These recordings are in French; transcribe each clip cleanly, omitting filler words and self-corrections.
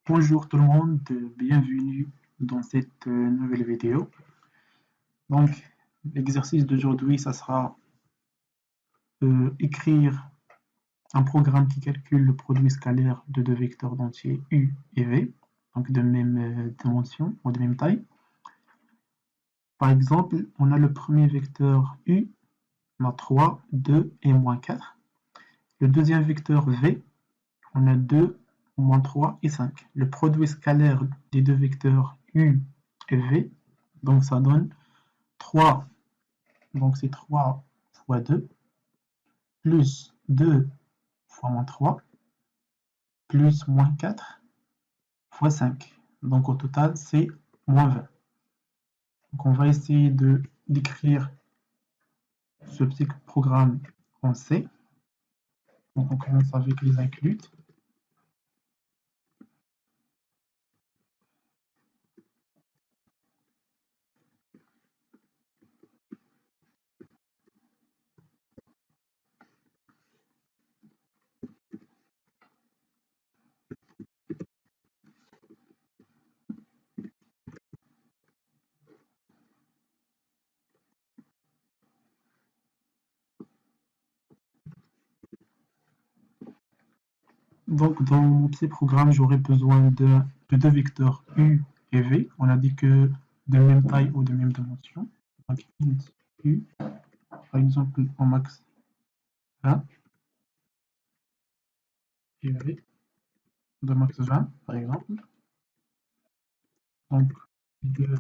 Bonjour tout le monde, bienvenue dans cette nouvelle vidéo. Donc, l'exercice d'aujourd'hui, ça sera écrire un programme qui calcule le produit scalaire de deux vecteurs d'entiers U et V, donc de même dimension ou de même taille. Par exemple, on a le premier vecteur U, on a 3, 2 et moins 4. Le deuxième vecteur V, on a 2, moins 3 et 5. Le produit scalaire des deux vecteurs U et V, donc ça donne 3, donc c'est 3 fois 2, plus 2 fois moins 3, plus moins 4 fois 5. Donc au total, c'est moins 20. Donc on va essayer d'écrire ce petit programme en C. Donc on commence avec les includes. Donc dans mon petit programme, j'aurai besoin de deux vecteurs U et V. On a dit que de même taille ou de même dimension. Donc int U, par exemple en max 20, et V de max 20, par exemple. Donc deux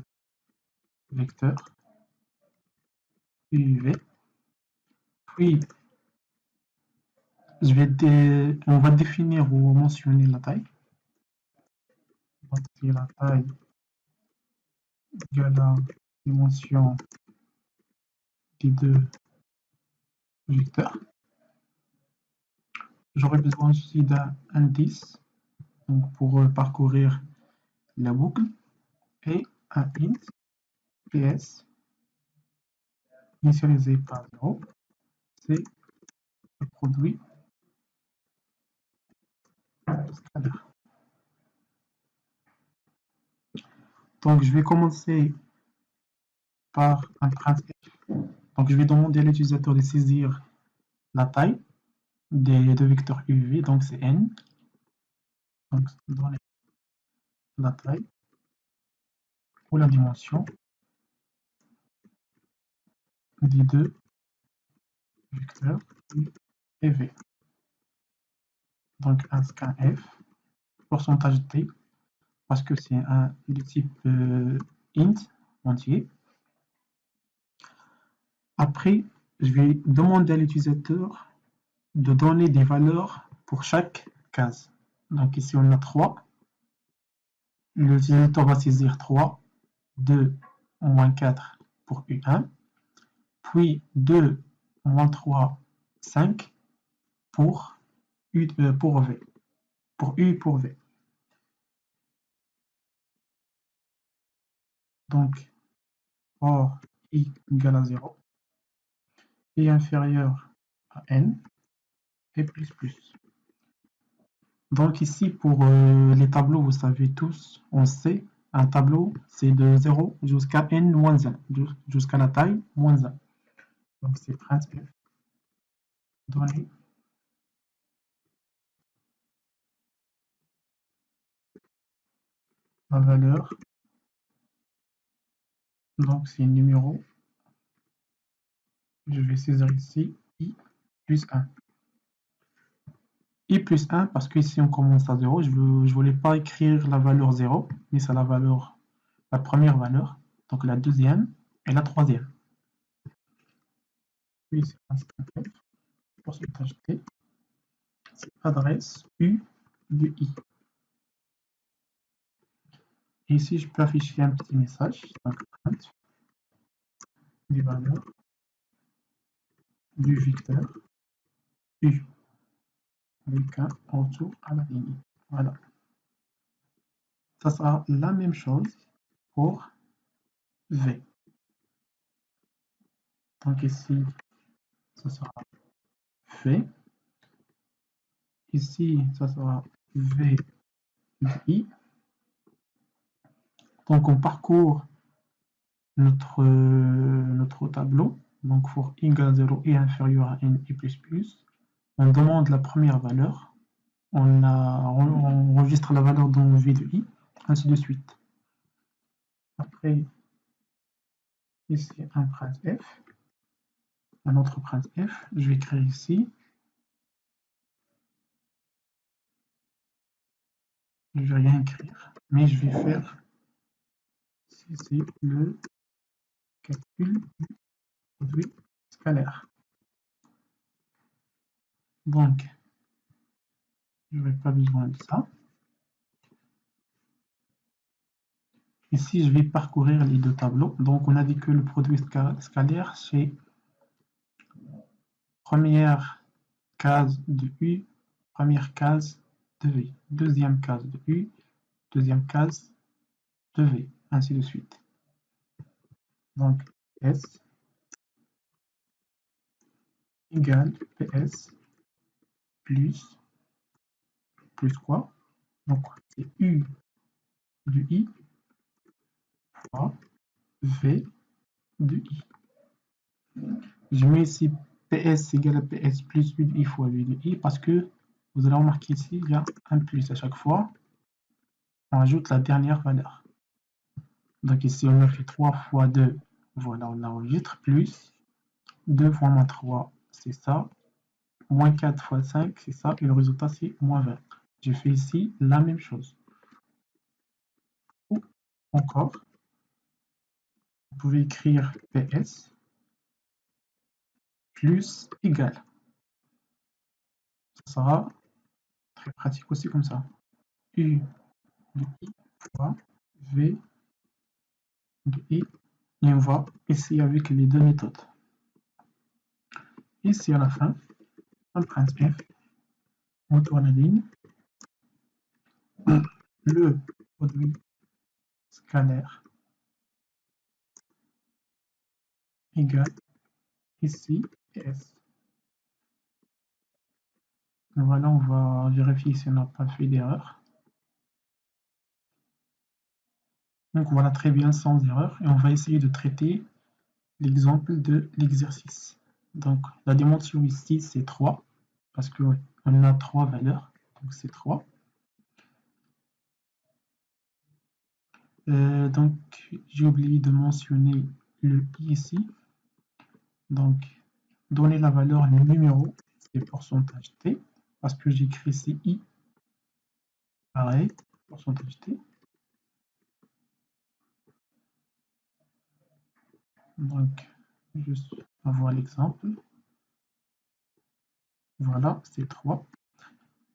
vecteurs U et V. Puis on va définir ou mentionner la taille. Donc si la taille égale la dimension des deux vecteurs. J'aurai besoin aussi d'un indice donc pour parcourir la boucle et un int ps initialisé par 0, c'est le produit scalaire. Donc je vais commencer par un printf. Donc je vais demander à l'utilisateur de saisir la taille des deux vecteurs UV, donc c'est n. Donc donner la taille ou la dimension des deux vecteurs U et V. Donc un scanf, pourcentage T, parce que c'est un de type int entier. Après, je vais demander à l'utilisateur de donner des valeurs pour chaque case. Donc ici on a 3. L'utilisateur va saisir 3, 2, moins 4 pour U1, puis 2, moins 3, 5 pour U pour V. Pour U pour V. Donc, or I égale à 0 est inférieur à N et plus plus. Donc ici, pour les tableaux, vous savez tous, on sait, un tableau, c'est de 0 jusqu'à n moins 1, jusqu'à la taille moins 1. Donc c'est printf donner la valeur, donc c'est numéro, je vais saisir ici I plus 1. I plus 1 parce qu'ici on commence à 0, je ne voulais pas écrire la valeur 0, mais c'est la valeur, la première valeur, donc la deuxième et la troisième. Puis c'est un scanf, pourcentage T, c'est adresse U de I. Et ici, je peux afficher un petit message, donc print des valeurs du vecteur U avec un retour à la ligne. Voilà. Ça sera la même chose pour V. Donc ici, ça sera V. Ici, ça sera V de I. Donc on parcourt notre tableau. Donc pour i égale 0 et inférieur à n et plus, on demande la première valeur. On enregistre la valeur dans v de i, ainsi de suite. Après, ici un prince f, un autre prince f, je vais créer ici. Je ne vais rien écrire, mais je vais faire c'est le calcul du produit scalaire. Donc, je n'aurai pas besoin de ça. Ici, je vais parcourir les deux tableaux. Donc, on a dit que le produit scalaire, c'est première case de U, première case de V, deuxième case de U, deuxième case de V, ainsi de suite. Donc, S égale PS plus quoi? Donc, c'est U de I fois V de I. Je mets ici PS égale à PS plus U de I fois V de I parce que vous allez remarquer ici, il y a un plus à chaque fois. On ajoute la dernière valeur. Donc ici, on a fait 3 fois 2. Voilà, on enregistre. Plus 2 fois moins 3, c'est ça. Moins 4 fois 5, c'est ça. Et le résultat, c'est moins 20. Je fais ici la même chose. Ou encore, vous pouvez écrire PS plus égal. Ça sera très pratique aussi comme ça. U de I fois V de I. Et on va essayer avec les deux méthodes. Ici à la fin, on prend F, on tourne la ligne. Le produit scalaire égale ici S. Voilà, on va vérifier si on n'a pas fait d'erreur. Donc voilà, très bien, sans erreur. Et on va essayer de traiter l'exemple de l'exercice. Donc la dimension ici, c'est 3, parce qu'on a 3 valeurs, donc c'est 3. Donc j'ai oublié de mentionner le i ici. Donc donner la valeur numéro, c'est pourcentage t, parce que j'écris ici i, pareil, pourcentage t. Donc, juste avoir l'exemple. Voilà, c'est 3.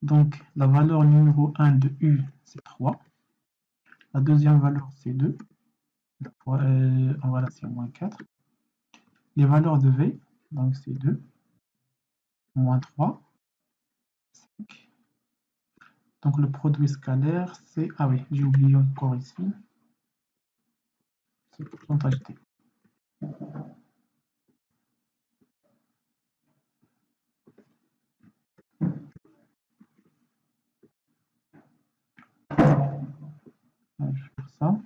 Donc, la valeur numéro 1 de U, c'est 3. La deuxième valeur, c'est 2. Voilà, c'est moins 4. Les valeurs de V, donc c'est 2, moins 3, 5. Donc, le produit scalaire, c'est... Ah oui, j'ai oublié encore ici. C'est le pourcentage T. Donc, je vais faire ça.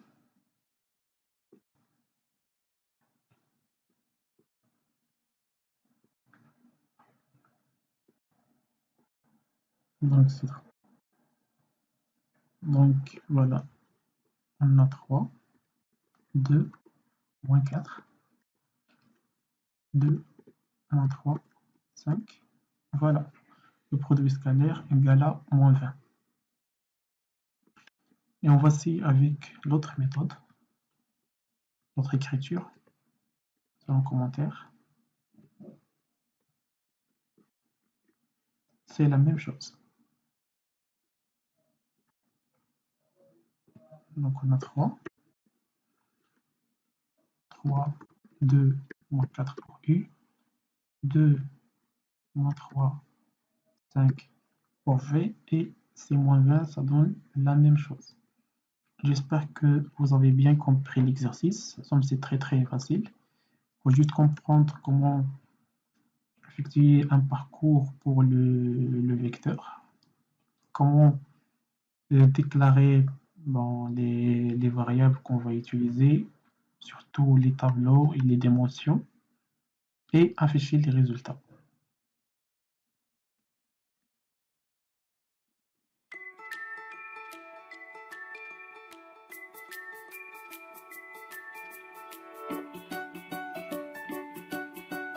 Donc, c'est 3. Donc, voilà. On a 3, 2, moins 4, 2, moins 3, 5. Voilà. Le produit scalaire égale à moins 20. Et on va essayer avec l'autre méthode, l'autre écriture, en commentaire. C'est la même chose. Donc on a 3, 2, moins 4 pour U, 2, moins 3, 5 pour V, et c'est moins 20, ça donne la même chose. J'espère que vous avez bien compris l'exercice. C'est très très facile. Il faut juste comprendre comment effectuer un parcours pour le vecteur. Comment déclarer bon, les variables qu'on va utiliser, surtout les tableaux et les dimensions, et afficher les résultats.